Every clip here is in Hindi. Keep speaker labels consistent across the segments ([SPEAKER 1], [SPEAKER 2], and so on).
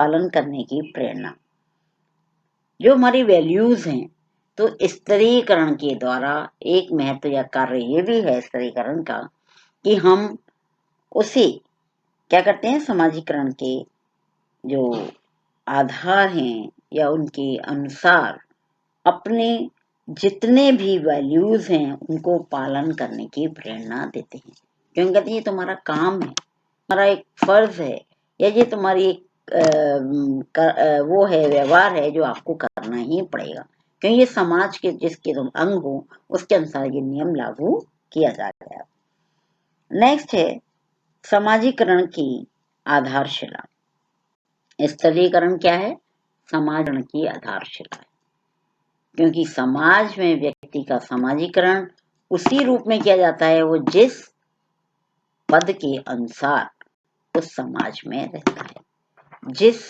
[SPEAKER 1] पालन करने की प्रेरणा। जो हमारी वैल्यूज हैं, तो स्तरीकरण के द्वारा एक महत्व या कार्य ये भी है स्तरीकरण का कि हम उसे क्या करते हैं, समाजीकरण के जो आधार हैं या उनके अनुसार अपने जितने भी वैल्यूज हैं उनको पालन करने की प्रेरणा देते हैं। क्योंकि कहते हैं ये तुम्हारा काम है, तुम्हारा एक फर्ज है, या ये तुम्हारी एक वो है, व्यवहार है जो आपको करना ही पड़ेगा, क्योंकि ये समाज के जिसके तुम अंग हो उसके अनुसार ये नियम लागू किया जाएगा। नेक्स्ट है समाजीकरण की आधारशिला। स्तरीकरण क्या है? समाजीकरण की आधारशिला है, क्योंकि समाज में व्यक्ति का समाजीकरण उसी रूप में किया जाता है वो जिस पद के अनुसार उस समाज में रहता है, जिस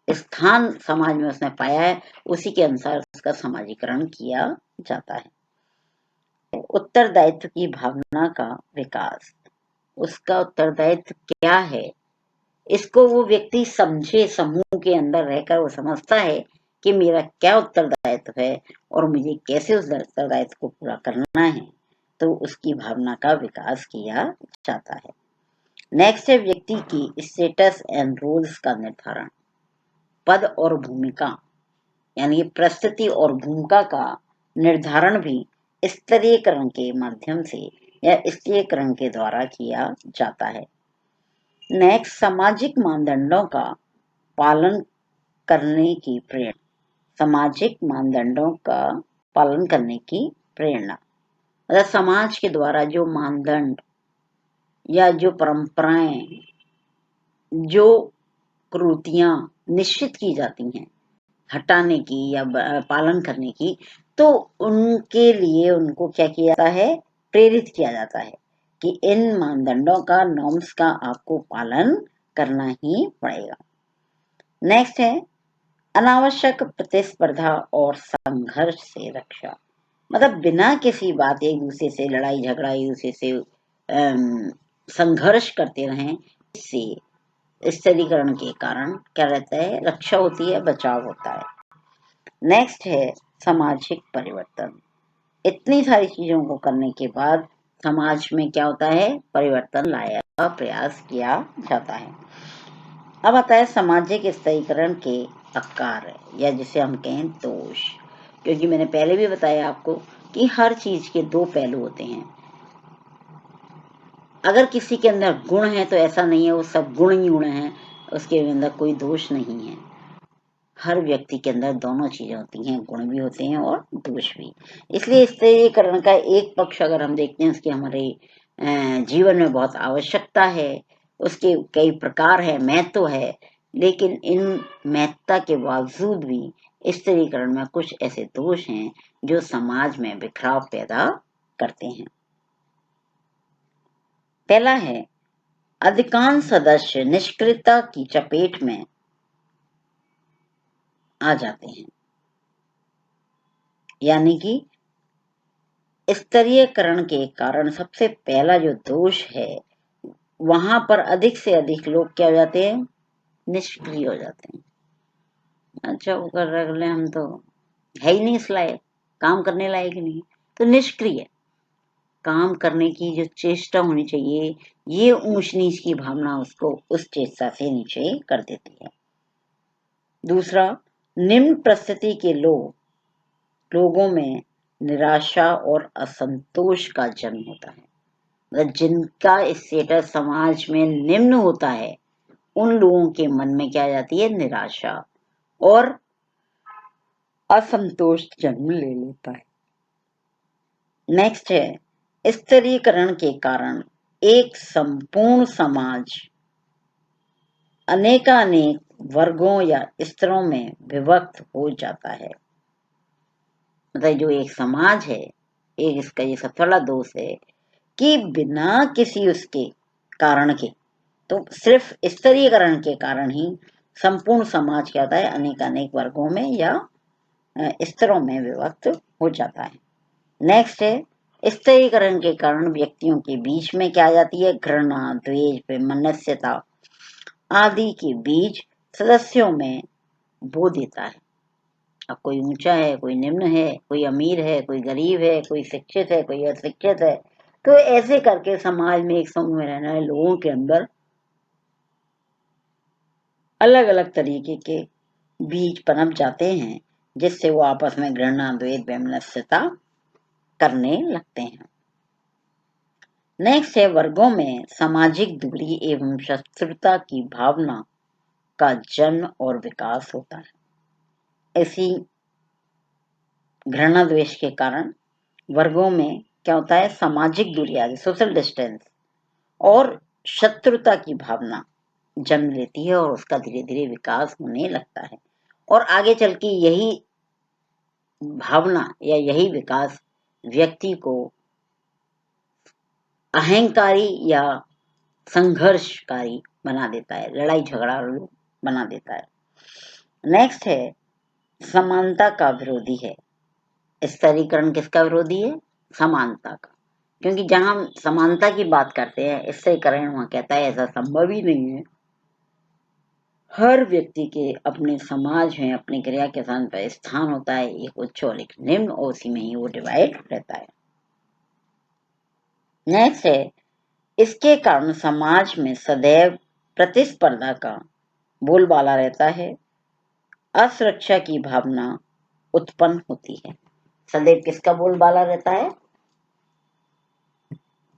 [SPEAKER 1] स्थान समाज में उसने पाया है उसी के अनुसार उसका समाजीकरण किया जाता है। उत्तरदायित्व की भावना का विकास। उसका उत्तरदायित्व क्या है, इसको वो व्यक्ति समझे, समूह के अंदर रहकर वो समझता है कि मेरा क्या उत्तरदायित्व है और मुझे कैसे उस उत्तरदायित्व को पूरा करना है, तो उसकी भावना का विकास किया जाता है। नेक्स्ट है व्यक्ति की स्टेटस एंड रोल्स का निर्धारण। पद और भूमिका यानी परिस्थिति और भूमिका का निर्धारण भी स्तरीयकरण के माध्यम से या स्तरीयकरण के द्वारा किया जाता है। नेक्स्ट सामाजिक मानदंडों का पालन करने की प्रेरणा। सामाजिक मानदंडों का पालन करने की प्रेरणा मतलब समाज के द्वारा जो मानदंड या जो परंपराएं, जो कुरीतियां निश्चित की जाती हैं हटाने की या पालन करने की, तो उनके लिए उनको क्या किया जाता है, प्रेरित किया जाता है कि इन मानदंडों का, नॉर्म्स का आपको पालन करना ही पड़ेगा। नेक्स्ट है अनावश्यक प्रतिस्पर्धा और संघर्ष से रक्षा। मतलब बिना किसी बात एक दूसरे से लड़ाई झगड़ा, एक दूसरे से संघर्ष करते रहें, इससे स्तरीकरण के कारण क्या रहता है, रक्षा होती है, बचाव होता है। नेक्स्ट है सामाजिक परिवर्तन। इतनी सारी चीजों को करने के बाद समाज में क्या होता है, परिवर्तन लाने का प्रयास किया जाता है। अब आता है सामाजिक स्तरीकरण के आकार या जिसे हम कहें दोष। क्योंकि मैंने पहले भी बताया आपको कि हर चीज के दो पहलू होते हैं। अगर किसी के अंदर गुण है तो ऐसा नहीं है वो सब गुण ही गुण है, उसके अंदर कोई दोष नहीं है। हर व्यक्ति के अंदर दोनों चीजें होती हैं, गुण भी होते हैं और दोष भी। इसलिए स्तरीकरण का एक पक्ष अगर हम देखते हैं, उसकी हमारे जीवन में बहुत आवश्यकता है, उसके कई प्रकार है, महत्व है, लेकिन इन महत्ता के बावजूद भी स्तरीकरण में कुछ ऐसे दोष हैं जो समाज में बिखराव पैदा करते हैं। पहला है अधिकांश सदस्य निष्क्रियता की चपेट में आ जाते हैं, यानी कि स्तरीयकरण के कारण सबसे पहला जो दोष है, वहां पर अधिक से अधिक लोग क्या हो जाते हैं, निष्क्रिय हो जाते हैं। अच्छा वो कर रख ले, हम तो है ही नहीं इस लायक, काम करने लायक ही नहीं, तो निष्क्रिय। काम करने की जो चेष्टा होनी चाहिए, ये ऊंच नीच की भावना उसको उस चेष्टा से नीचे कर देती है। दूसरा, निम्न परिस्थिति के लोगों में निराशा और असंतोष का जन्म होता है। मतलब जिनका स्टेटस समाज में निम्न होता है, उन लोगों के मन में क्या आ जाती है, निराशा और असंतोष जन्म ले लेता है। नेक्स्ट है स्तरीकरण के कारण एक संपूर्ण समाज अनेकानेक वर्गों या स्तरों में विभक्त हो जाता है। मतलब जो एक समाज है, एक इसका ये सबसे बड़ा दोष है कि बिना किसी उसके कारण के, तो सिर्फ स्तरीकरण के कारण ही संपूर्ण समाज क्या होता है, अनेकानेक वर्गों में या स्तरों में विभक्त हो जाता है। नेक्स्ट है स्तरीकरण के कारण व्यक्तियों के बीच में क्या आ जाती है, घृणा, द्वेष, वैमनस्यता आदि के बीज सदस्यों में बो देता है। अब कोई ऊंचा है, कोई निम्न है, कोई अमीर है, कोई गरीब है, कोई शिक्षित है, कोई अशिक्षित है, तो ऐसे करके समाज में एक समूह में रहने वाले लोगों के अंदर अलग अलग तरीके के बीज पनप जाते हैं, जिससे वो आपस में घृणा, द्वेष, वैमनस्यता करने लगते हैं। नेक्स्ट है, वर्गों में सामाजिक दूरी एवं शत्रुता की भावना का जन्म और विकास होता है। ऐसी घृणा द्वेष के कारण वर्गों में क्या होता है, सामाजिक दूरी आदि, सोशल डिस्टेंस और शत्रुता की भावना जन्म लेती है और उसका धीरे धीरे विकास होने लगता है। और आगे चल के यही भावना या यही विकास व्यक्ति को अहंकारी या संघर्षकारी बना देता है, लड़ाई झगड़ा बना देता है। नेक्स्ट है, समानता का विरोधी है। स्तरीकरण किसका विरोधी है? समानता का। क्योंकि जहां हम समानता की बात करते हैं, स्तरीकरण वहां कहता है ऐसा संभव ही नहीं है। हर व्यक्ति के अपने समाज में अपने क्रिया के स्थान पर स्थान होता है, एक उच्च और एक निम्न, और उसी में ही वो डिवाइड रहता है। नेक्स्ट है, इसके कारण समाज में सदैव प्रतिस्पर्धा का बोलबाला रहता है, असुरक्षा की भावना उत्पन्न होती है। सदैव किसका बोलबाला रहता है?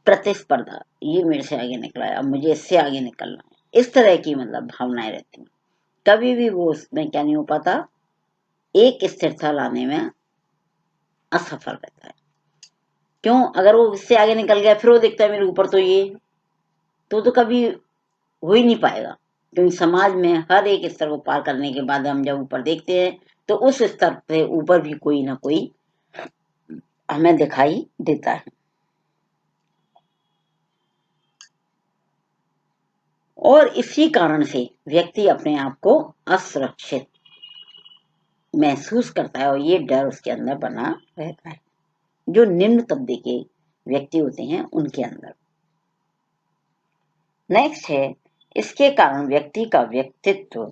[SPEAKER 1] प्रतिस्पर्धा, ये मेरे से आगे निकला है, अब मुझे इससे आगे निकलना है, इस तरह की मतलब भावनाएं रहती हैं। कभी भी वो उसमें क्या नहीं हो पाता, एक स्थिरता लाने में असफल रहता है। क्यों? अगर वो इससे आगे निकल गया, फिर वो देखता है मेरे ऊपर तो ये, तो कभी हो ही नहीं पाएगा। क्योंकि समाज में हर एक स्तर को पार करने के बाद हम जब ऊपर देखते हैं, तो उस स्तर से ऊपर भी कोई ना कोई हमें दिखाई देता है। और इसी कारण से व्यक्ति अपने आप को असुरक्षित महसूस करता है और ये डर उसके अंदर बना रहता है, जो निम्न तबके के व्यक्ति होते हैं उनके अंदर। नेक्स्ट है, इसके कारण व्यक्ति का व्यक्तित्व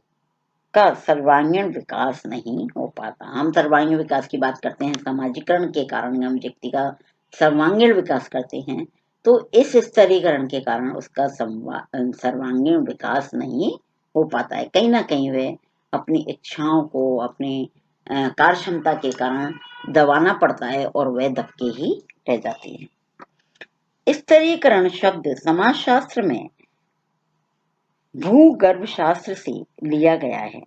[SPEAKER 1] का सर्वांगीण विकास नहीं हो पाता। हम सर्वांगीण विकास की बात करते हैं, सामाजिकरण के कारण हम व्यक्ति का सर्वांगीण विकास करते हैं, तो इस स्तरीकरण के कारण उसका सर्वांगीण विकास नहीं हो पाता है। कहीं ना कहीं वह अपनी इच्छाओं को अपनी कार्य क्षमता के कारण दबाना पड़ता है और वह दबके ही रह जाती है। स्तरीकरण शब्द समाजशास्त्र में भूगर्भ शास्त्र से लिया गया है।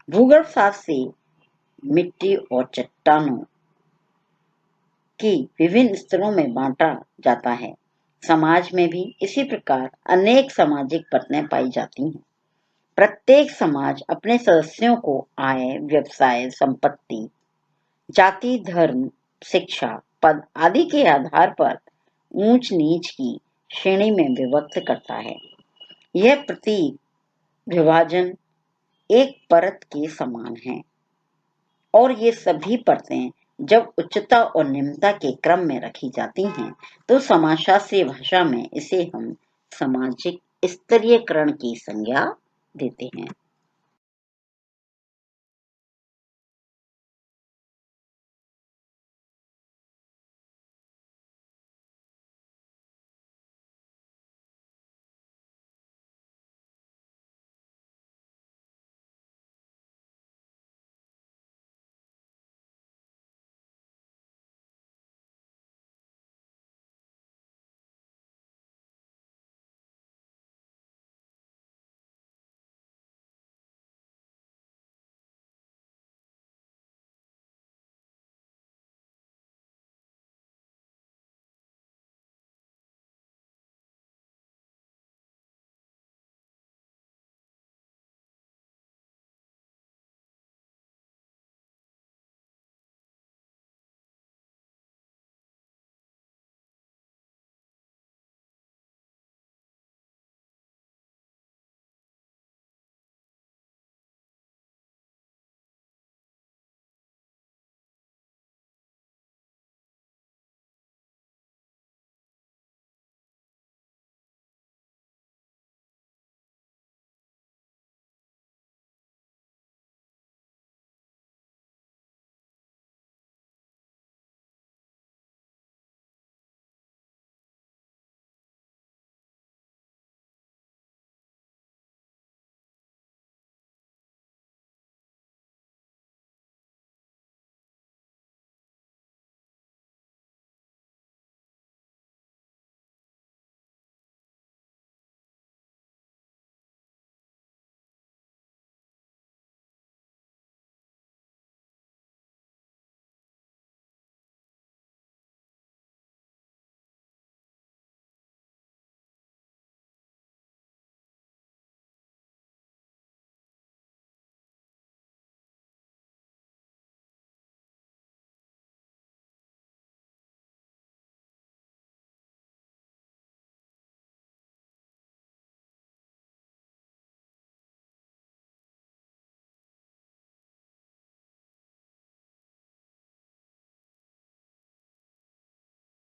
[SPEAKER 1] भूगर्भ शास्त्र से मिट्टी और चट्टानों की विभिन्न स्तरों में बांटा जाता है। समाज में भी इसी प्रकार अनेक सामाजिक परतें पाई जाती हैं। प्रत्येक समाज अपने सदस्यों को आय, व्यवसाय, संपत्ति, जाति, धर्म, शिक्षा, पद आदि के आधार पर ऊंच नीच की श्रेणी में विभक्त करता है। यह प्रतीक विभाजन एक परत के समान है और ये सभी परतें जब उच्चता और निम्नता के क्रम में रखी जाती हैं, तो समाजशास्त्रीय भाषा में इसे हम सामाजिक स्तरीयकरण की संज्ञा देते हैं।